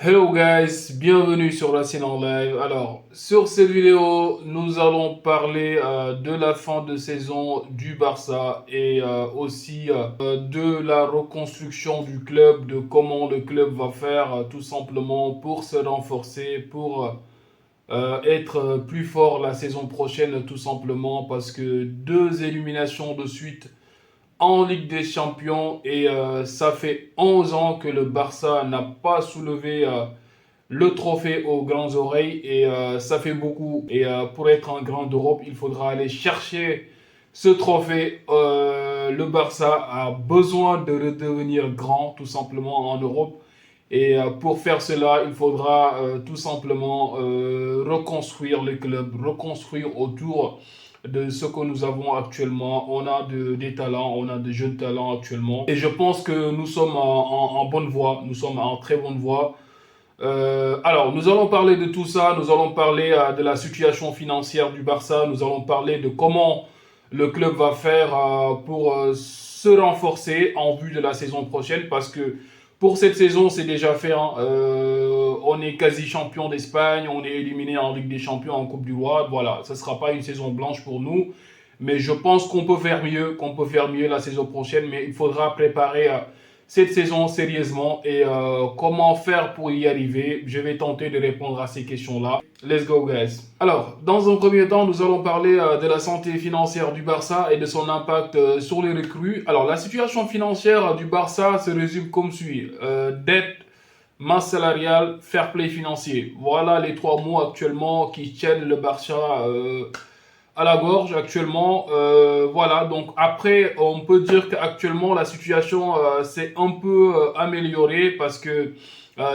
Hello guys, bienvenue sur la scène en live. Alors, sur cette vidéo, nous allons parler de la fin de saison du Barça et aussi de la reconstruction du club, de comment le club va faire tout simplement pour se renforcer, pour être plus fort la saison prochaine tout simplement parce que deux éliminations de suite en Ligue des Champions et ça fait 11 ans que le Barça n'a pas soulevé le trophée aux grandes oreilles et ça fait beaucoup. Et pour être un grand d'Europe, il faudra aller chercher ce trophée. Le Barça a besoin de redevenir grand tout simplement en Europe. Et pour faire cela, il faudra tout simplement reconstruire le club, reconstruire autour de ce que nous avons actuellement. On a des talents, on a de jeunes talents actuellement. Et je pense que nous sommes en bonne voie, nous sommes en très bonne voie. Alors, nous allons parler de tout ça, nous allons parler de la situation financière du Barça, nous allons parler de comment le club va faire pour se renforcer en vue de la saison prochaine, parce que pour cette saison, c'est déjà fait. Hein. On est quasi champion d'Espagne, on est éliminé en Ligue des Champions, en Coupe du Roi. Voilà, ce ne sera pas une saison blanche pour nous, mais je pense qu'on peut faire mieux la saison prochaine, mais il faudra préparer cette saison sérieusement et comment faire pour y arriver. Je vais tenter de répondre à ces questions-là. Let's go guys. Alors, dans un premier temps, nous allons parler de la santé financière du Barça et de son impact sur les recrues. Alors, la situation financière du Barça se résume comme suit. Dette, masse salariale, fair play financier. Voilà les trois mots actuellement qui tiennent le Barça à la gorge actuellement. Voilà, donc après, on peut dire qu'actuellement, la situation s'est un peu améliorée parce que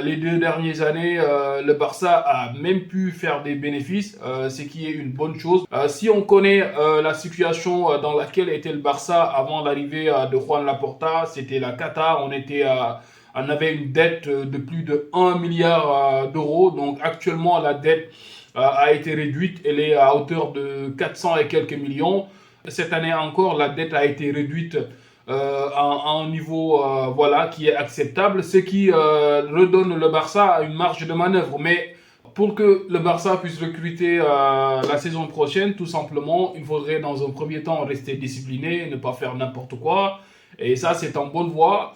les deux dernières années, le Barça a même pu faire des bénéfices, ce qui est une bonne chose. Si on connaît la situation dans laquelle était le Barça avant l'arrivée de Juan Laporta, c'était la cata, on avait une dette de plus de 1 milliard d'euros. Donc actuellement, la dette a été réduite. Elle est à hauteur de 400 et quelques millions. Cette année encore, la dette a été réduite à un niveau voilà, qui est acceptable, ce qui redonne le Barça une marge de manœuvre. Mais pour que le Barça puisse recruter la saison prochaine, tout simplement, il faudrait dans un premier temps rester discipliné, ne pas faire n'importe quoi. Et ça, c'est en bonne voie.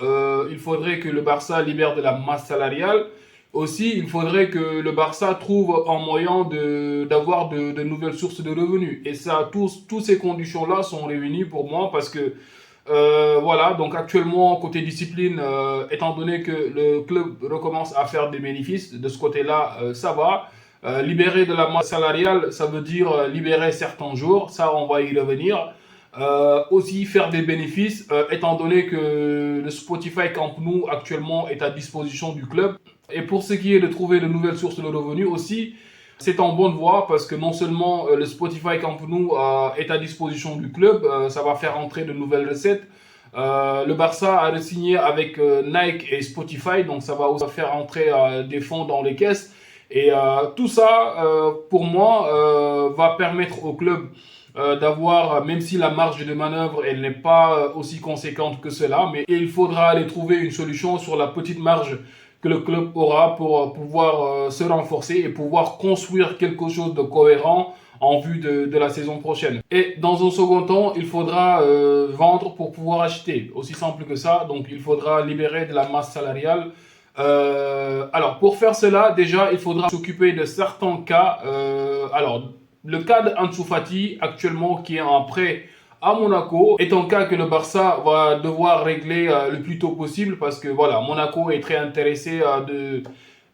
Il faudrait que le Barça libère de la masse salariale. Aussi, il faudrait que le Barça trouve un moyen d'avoir de nouvelles sources de revenus. Et ça, toutes ces conditions-là sont réunies pour moi parce que, voilà, donc actuellement, côté discipline, étant donné que le club recommence à faire des bénéfices, de ce côté-là, ça va. Libérer de la masse salariale, ça veut dire libérer certains jours, ça, on va y revenir. Aussi faire des bénéfices, étant donné que le Spotify Camp Nou actuellement est à disposition du club. Et pour ce qui est de trouver de nouvelles sources de revenus aussi, c'est en bonne voie parce que non seulement le Spotify Camp Nou est à disposition du club, ça va faire entrer de nouvelles recettes. Le Barça a signé avec Nike et Spotify, donc ça va aussi faire entrer des fonds dans les caisses. Et tout ça, pour moi, va permettre au club d'avoir, même si la marge de manœuvre elle n'est pas aussi conséquente que cela, mais il faudra aller trouver une solution sur la petite marge que le club aura pour pouvoir se renforcer et pouvoir construire quelque chose de cohérent en vue de la saison prochaine. Et dans un second temps, il faudra vendre pour pouvoir acheter. Aussi simple que ça. Donc il faudra libérer de la masse salariale. Alors pour faire cela, déjà, il faudra s'occuper de certains cas. Alors le cas d'Ansu Fati, actuellement, qui est en prêt à Monaco, est un cas que le Barça va devoir régler le plus tôt possible parce que voilà, Monaco est très intéressé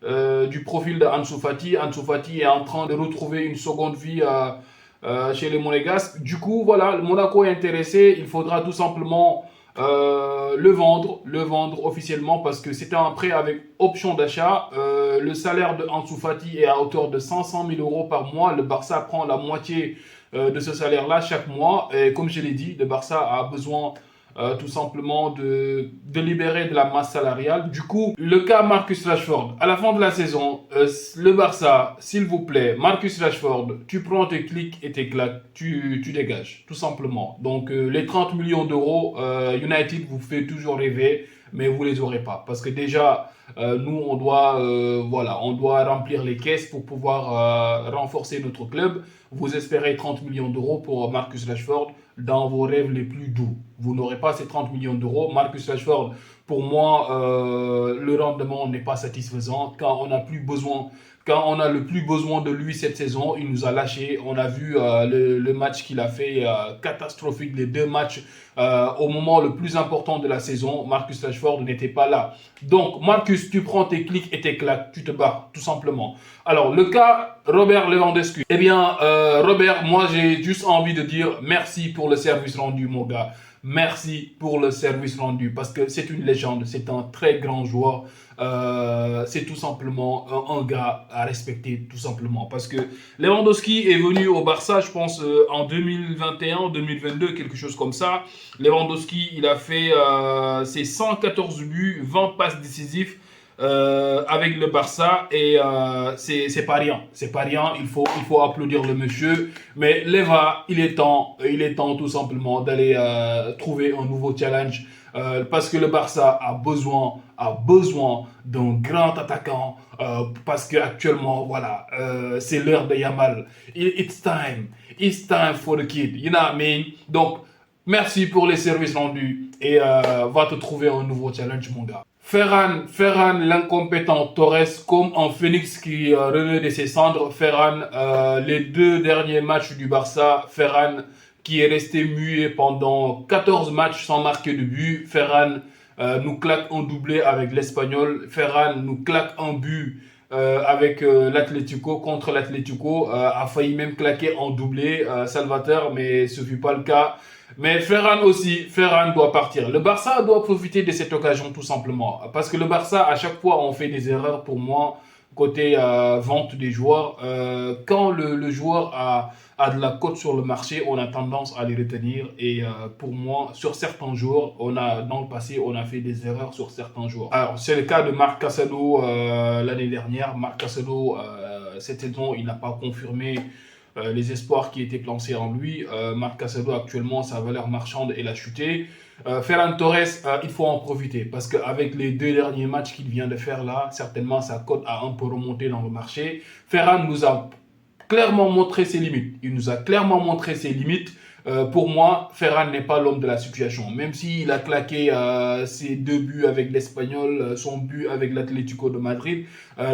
du profil d'Ansu Fati. Ansu Fati est en train de retrouver une seconde vie chez les Monégasques. Du coup, voilà, Monaco est intéressé. Il faudra tout simplement le vendre officiellement parce que c'était un prêt avec option d'achat. Le salaire de Ansu Fati est à hauteur de 500 000 euros par mois. Le Barça prend la moitié de ce salaire-là chaque mois. Et comme je l'ai dit, le Barça a besoin tout simplement de libérer de la masse salariale. Du coup, le cas Marcus Rashford, à la fin de la saison, le Barça, s'il vous plaît, Marcus Rashford, tu prends tes clics et tes claques, tu dégages, tout simplement. Donc, les 30 millions d'euros, United vous fait toujours rêver. mais vous les aurez pas. Parce que déjà, nous, voilà, on doit remplir les caisses pour pouvoir renforcer notre club. Vous espérez 30 millions d'euros pour Marcus Rashford dans vos rêves les plus doux. Vous n'aurez pas ces 30 millions d'euros. Marcus Rashford, pour moi, le rendement n'est pas satisfaisant. Quand on a le plus besoin de lui cette saison, il nous a lâché. On a vu le match qu'il a fait catastrophique, les deux matchs au moment le plus important de la saison. Marcus Rashford n'était pas là. Donc, Marcus, tu prends tes clics et tes claques, tu te barres, tout simplement. Alors, le cas Robert Lewandowski. Eh bien, Robert, moi, j'ai juste envie de dire merci pour le service rendu, mon gars. Merci pour le service rendu parce que c'est une légende, c'est un très grand joueur. C'est tout simplement un gars à respecter, tout simplement. Parce que Lewandowski est venu au Barça, je pense, en 2021, 2022, quelque chose comme ça. Lewandowski, il a fait ses 114 buts, 20 passes décisives. Avec le Barça et c'est pas rien, c'est pas rien. Il faut applaudir le monsieur. Mais Leva, il est temps tout simplement d'aller trouver un nouveau challenge parce que le Barça a besoin d'un grand attaquant parce que actuellement voilà c'est l'heure de Yamal. It's time for the kid. You know what I mean? Donc merci pour les services rendus et va te trouver un nouveau challenge, mon gars. Ferran, l'incompétent Torres, comme un phénix qui renaît de ses cendres. Ferran, les deux derniers matchs du Barça, Ferran qui est resté muet pendant 14 matchs sans marquer de but. Ferran nous claque un doublé avec l'Espagnol. Ferran nous claque un but avec l'Atlético, contre l'Atlético. A failli même claquer en doublé Salvatore, mais ce ne fut pas le cas. Mais Ferran doit partir. Le Barça doit profiter de cette occasion tout simplement. Parce que le Barça, à chaque fois, on fait des erreurs pour moi, côté vente des joueurs. Quand le joueur a de la cote sur le marché, on a tendance à les retenir. Et pour moi, sur certains joueurs, dans le passé, on a fait des erreurs sur certains joueurs. Alors, c'est le cas de Marc Casado l'année dernière. Marc Casado, cette saison, il n'a pas confirmé les espoirs qui étaient placés en lui. Marc Casado, actuellement, sa valeur marchande, elle a chuté. Ferran Torres, il faut en profiter parce qu'avec les deux derniers matchs qu'il vient de faire là, certainement sa cote a un peu remonté dans le marché. Ferran nous a clairement montré ses limites. Il nous a clairement montré ses limites. Pour moi, Ferran n'est pas l'homme de la situation. Même s'il a claqué ses deux buts avec l'Espagnol, son but avec l'Atlético de Madrid,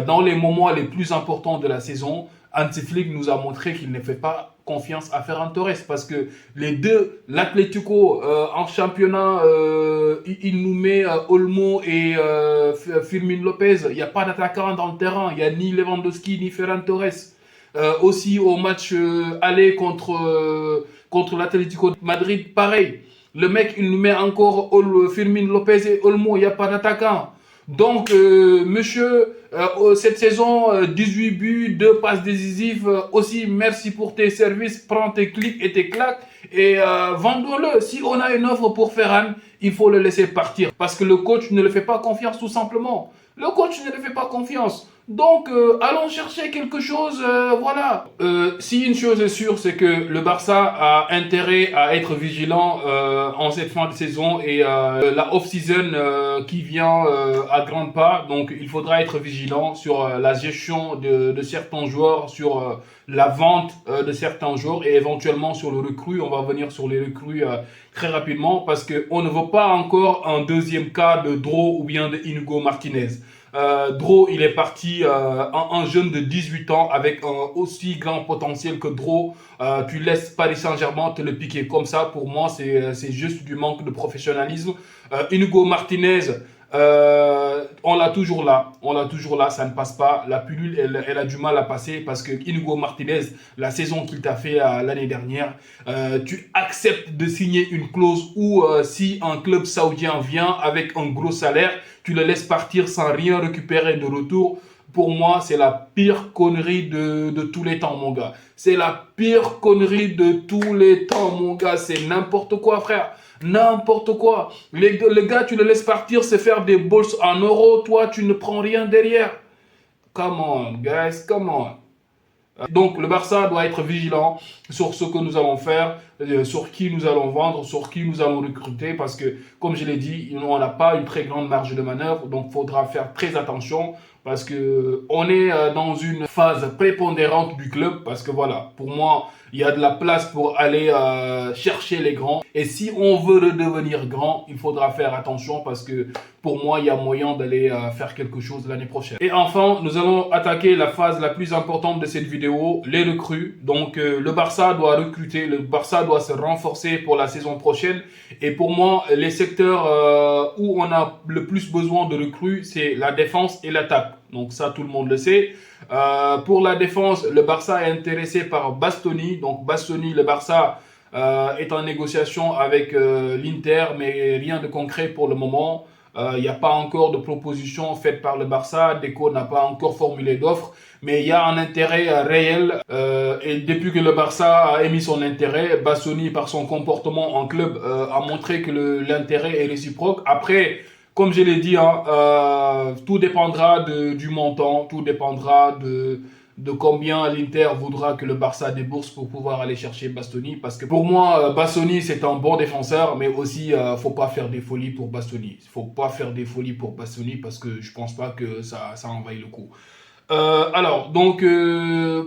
dans les moments les plus importants de la saison, Hansi Flick nous a montré qu'il ne fait pas confiance à Ferran Torres parce que les deux, l'Atlético en championnat, il nous met Olmo et Firmin Lopez. Il n'y a pas d'attaquant dans le terrain. Il n'y a ni Lewandowski ni Ferran Torres. Aussi au match aller contre l'Atlético de Madrid, pareil. Le mec, il nous met encore Firmin Lopez et Olmo. Il n'y a pas d'attaquant. Donc, monsieur, cette saison, 18 buts, 2 passes décisives. Aussi, merci pour tes services. Prends tes clics et tes claques et vendons-le. Si on a une offre pour Ferran, il faut le laisser partir. Parce que le coach ne le fait pas confiance, tout simplement. Le coach ne le fait pas confiance. Donc, allons chercher quelque chose, voilà. Si une chose est sûre, c'est que le Barça a intérêt à être vigilant en cette fin de saison et la off-season qui vient à grands pas. Donc, il faudra être vigilant sur la gestion de certains joueurs, sur la vente de certains joueurs et éventuellement sur le recrue. On va venir sur les recrues très rapidement parce qu'on ne veut pas encore un deuxième cas de Dro ou bien de Inigo Martinez. Dro, il est parti, un jeune de 18 ans avec un aussi grand potentiel que Dro. Tu laisses Paris Saint-Germain te le piquer comme ça. Pour moi, c'est juste du manque de professionnalisme. Inigo Martinez, on l'a toujours là, ça ne passe pas. La pilule, elle a du mal à passer parce que Inigo Martinez, la saison qu'il t'a fait l'année dernière, tu acceptes de signer une clause où si un club saoudien vient avec un gros salaire, tu le laisses partir sans rien récupérer de retour. Pour moi, c'est la pire connerie de tous les temps, mon gars. C'est la pire connerie de tous les temps, mon gars. C'est n'importe quoi, frère. N'importe quoi. Le gars, tu le laisses partir, c'est faire des balls en euros. Toi, tu ne prends rien derrière. Come on, guys, come on. Donc le Barça doit être vigilant sur ce que nous allons faire, sur qui nous allons vendre, sur qui nous allons recruter, parce que, comme je l'ai dit, on n'a pas une très grande marge de manœuvre, donc il faudra faire très attention, parce que on est dans une phase prépondérante du club, parce que voilà, pour moi, il y a de la place pour aller chercher les grands. Et si on veut redevenir grand, il faudra faire attention, parce que pour moi, il y a moyen d'aller faire quelque chose l'année prochaine. Et enfin, nous allons attaquer la phase la plus importante de cette vidéo, les recrues. Donc, le Barça doit recruter, le Barça doit se renforcer pour la saison prochaine. Et pour moi, les secteurs où on a le plus besoin de recrues, c'est la défense et l'attaque. Donc ça, tout le monde le sait. Pour la défense, le Barça est intéressé par Bastoni. Donc Bastoni, le Barça est en négociation avec l'Inter, mais rien de concret pour le moment. Il n'y a pas encore de proposition faite par le Barça. Deco n'a pas encore formulé d'offre, mais il y a un intérêt réel. Et depuis que le Barça a émis son intérêt, Bastoni, par son comportement en club, a montré que l'intérêt est réciproque. Après, comme je l'ai dit, tout dépendra du montant, tout dépendra de combien l'Inter voudra que le Barça débourse pour pouvoir aller chercher Bastoni. Parce que pour moi, Bastoni, c'est un bon défenseur, mais aussi, faut pas faire des folies pour Bastoni. Faut pas faire des folies pour Bastoni parce que je pense pas que ça envahit le coup. Alors, donc,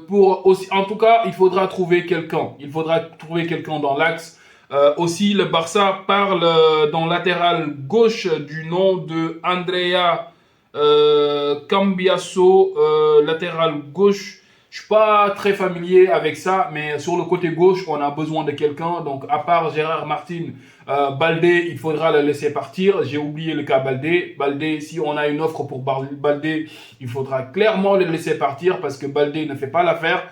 pour aussi, en tout cas, il faudra trouver quelqu'un. Il faudra trouver quelqu'un dans l'axe. Aussi, le Barça parle dans latéral gauche du nom de Andrea Cambiasso, latéral gauche. Je suis pas très familier avec ça, mais sur le côté gauche, on a besoin de quelqu'un. Donc, à part Gérard Martin, Baldé, il faudra le laisser partir. J'ai oublié le cas Baldé. Baldé, si on a une offre pour Baldé, il faudra clairement le laisser partir parce que Baldé ne fait pas l'affaire.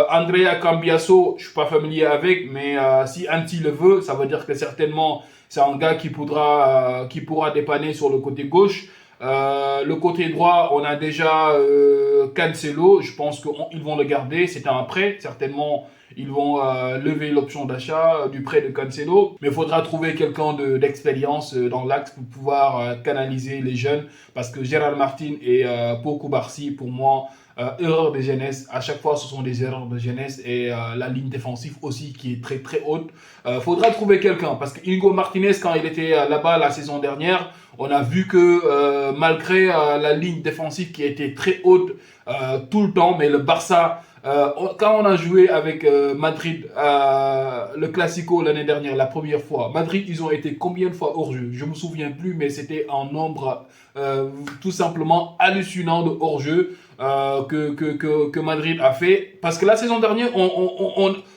Andrea Cambiasso, je suis pas familier avec, mais si Anti le veut, ça veut dire que certainement c'est un gars qui pourra dépanner sur le côté gauche. Le côté droit, on a déjà Cancelo. Je pense qu'ils vont le garder. C'est un prêt. Certainement, ils vont lever l'option d'achat du prêt de Cancelo. Mais il faudra trouver quelqu'un d'expérience dans l'axe pour pouvoir canaliser les jeunes. Parce que Gérard Martin et Pau Cubarsí, pour moi, erreurs de jeunesse. À chaque fois, ce sont des erreurs de jeunesse. Et la ligne défensive aussi qui est très très haute. Faudra trouver quelqu'un. Parce que Hugo Martinez, quand il était là-bas la saison dernière, on a vu que malgré la ligne défensive qui était très haute tout le temps, mais le Barça, quand on a joué avec Madrid, le Classico l'année dernière, la première fois, Madrid, ils ont été combien de fois hors jeu? Je me souviens plus, mais c'était un nombre tout simplement hallucinant de hors jeu que Madrid a fait. Parce que la saison dernière,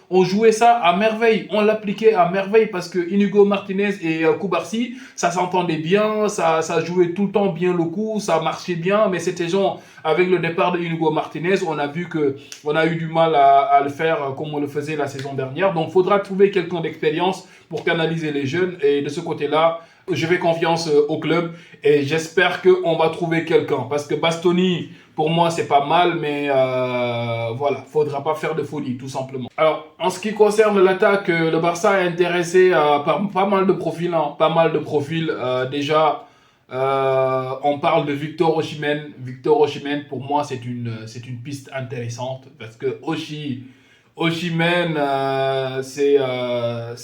on jouait ça à merveille, on l'appliquait à merveille parce que Inigo Martinez et Cubarsí, ça s'entendait bien, ça jouait tout le temps bien le coup, ça marchait bien, mais c'était genre, avec le départ de Inigo Martinez, on a vu que on a eu du mal à le faire comme on le faisait la saison dernière. Donc, il faudra trouver quelqu'un d'expérience pour canaliser les jeunes. Et de ce côté-là, je fais confiance au club et j'espère qu'on va trouver quelqu'un. Parce que Bastoni, pour moi, c'est pas mal, mais voilà, faudra pas faire de folie, tout simplement. Alors, en ce qui concerne l'attaque, le Barça est intéressé par pas mal de profils. Pas mal de profils. Déjà, on parle de Victor Osimhen. Victor Osimhen, pour moi, c'est une piste intéressante parce que Osimhen, c'est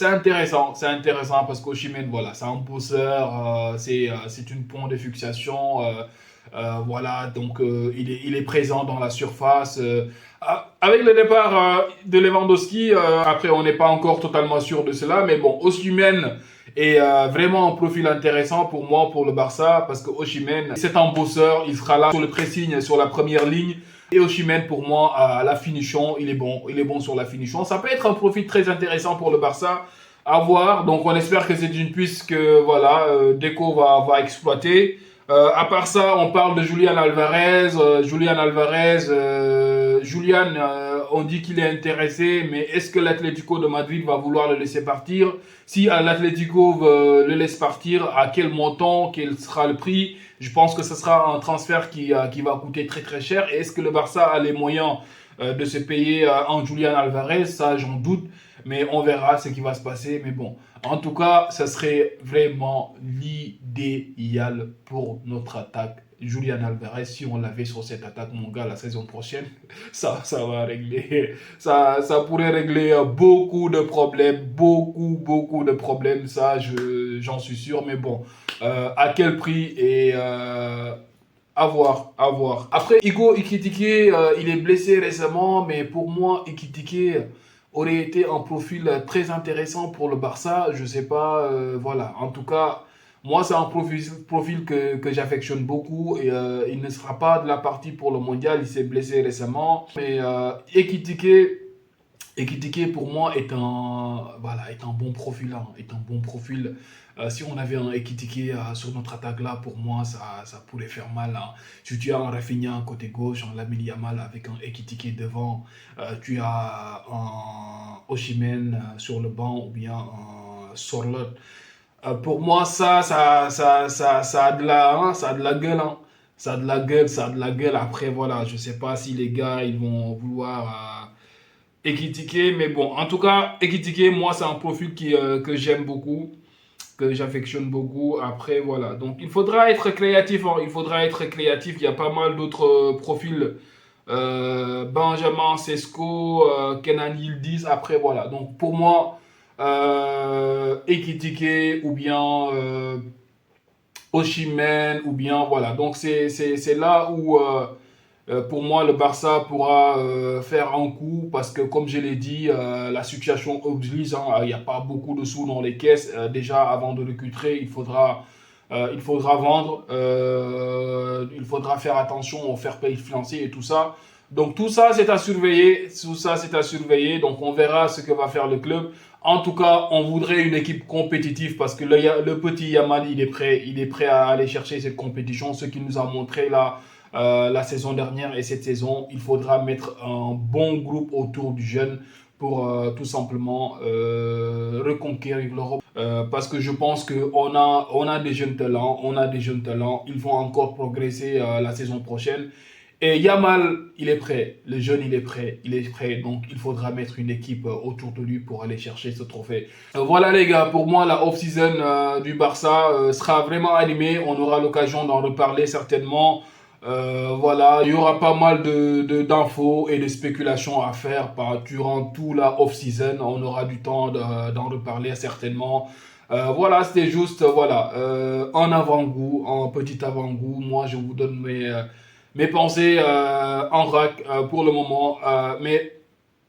intéressant. C'est intéressant parce qu'Osimhen, voilà, c'est un bosseur, c'est une pompe de fixation. Voilà, donc il est présent dans la surface. Avec le départ de Lewandowski, après on n'est pas encore totalement sûr de cela, mais bon, Osimhen est vraiment un profil intéressant pour moi, pour le Barça, parce que Osimhen, c'est un bosseur, il sera là sur le pressing, sur la première ligne. Et Osimhen, pour moi, à la finition, il est bon sur la finition. Ça peut être un profil très intéressant pour le Barça à voir. Donc on espère que c'est une piste que voilà, Deco va exploiter. À part ça, on parle de Julian Alvarez. Julian, on dit qu'il est intéressé, mais est-ce que l'Atlético de Madrid va vouloir le laisser partir? Si l'Atlético le laisse partir, à quel montant, quel sera le prix? Je pense que ce sera un transfert qui va coûter très très cher. Et est-ce que le Barça a les moyens de se payer un Julian Alvarez? Ça, j'en doute. Mais on verra ce qui va se passer. Mais bon, en tout cas, ça serait vraiment l'idéal pour notre attaque. Julian Alvarez, si on l'avait sur cette attaque, mon gars, la saison prochaine, ça va régler, ça pourrait régler beaucoup de problèmes, beaucoup de problèmes, ça, j'en suis sûr, mais bon, à quel prix et à voir, à voir. Après, Igo Ekitike, il est blessé récemment, mais pour moi, Ekitike aurait été un profil très intéressant pour le Barça. Je sais pas, voilà. En tout cas, moi, c'est un profil que j'affectionne beaucoup et il ne sera pas de la partie pour le mondial. Il s'est blessé récemment. Mais Ekitike, pour moi, voilà, est un bon profil, hein, est un bon profil. Si on avait un Ekitike sur notre attaque là, pour moi, ça pourrait faire mal, hein. Si tu as un Rafinha côté gauche, un Lamine Yamal avec un Ekitike devant, tu as un Osimhen sur le banc ou bien un Sorloth. Pour moi, ça a de ça a de la gueule, hein. Ça a de la gueule, ça a de la gueule. Après, voilà, je sais pas si les gars, ils vont vouloir Ekitike, mais bon, en tout cas, Ekitike, moi, c'est un profil que j'aime beaucoup, que j'affectionne beaucoup. Après, voilà. Donc, il faudra être créatif, hein. Il faudra être créatif. Il y a pas mal d'autres profils. Benjamin Sesko, Kenan Yildiz. Après, voilà. Donc, pour moi, Ekitike ou bien Osimhen ou bien, voilà. Donc, c'est là où pour moi, le Barça pourra faire un coup parce que, comme je l'ai dit, la situation oblige, hein. Il n'y a pas beaucoup de sous dans les caisses. Déjà, avant de recruter, il faudra vendre. Il faudra faire attention au fair play financier et tout ça. Donc, tout ça, c'est à surveiller. Tout ça, c'est à surveiller. Donc, on verra ce que va faire le club. En tout cas, on voudrait une équipe compétitive parce que le petit Yamal, il est prêt à aller chercher cette compétition. Ce qu'il nous a montré là la saison dernière et cette saison, il faudra mettre un bon groupe autour du jeune pour tout simplement reconquérir l'Europe. Parce que je pense on a des jeunes talents, ils vont encore progresser la saison prochaine. Et Yamal, il est prêt, le jeune il est prêt, donc il faudra mettre une équipe autour de lui pour aller chercher ce trophée. Voilà les gars, pour moi la off-season du Barça sera vraiment animée, on aura l'occasion d'en reparler certainement. Voilà, il y aura pas mal d'infos et de spéculations à faire durant tout la off-season. On aura du temps d'en reparler certainement. Voilà, c'était juste voilà, un avant-goût, un petit avant-goût. Moi, je vous donne mes pensées en vrac pour le moment. Mais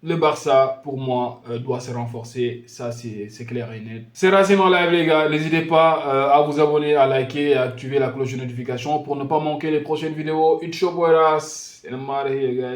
le Barça, pour moi, doit se renforcer. Ça, c'est clair et net. C'est Racine en live, les gars. N'hésitez pas à vous abonner, à liker et à activer la cloche de notification pour ne pas manquer les prochaines vidéos. It's your boy Ras. And I'm out of here, guys.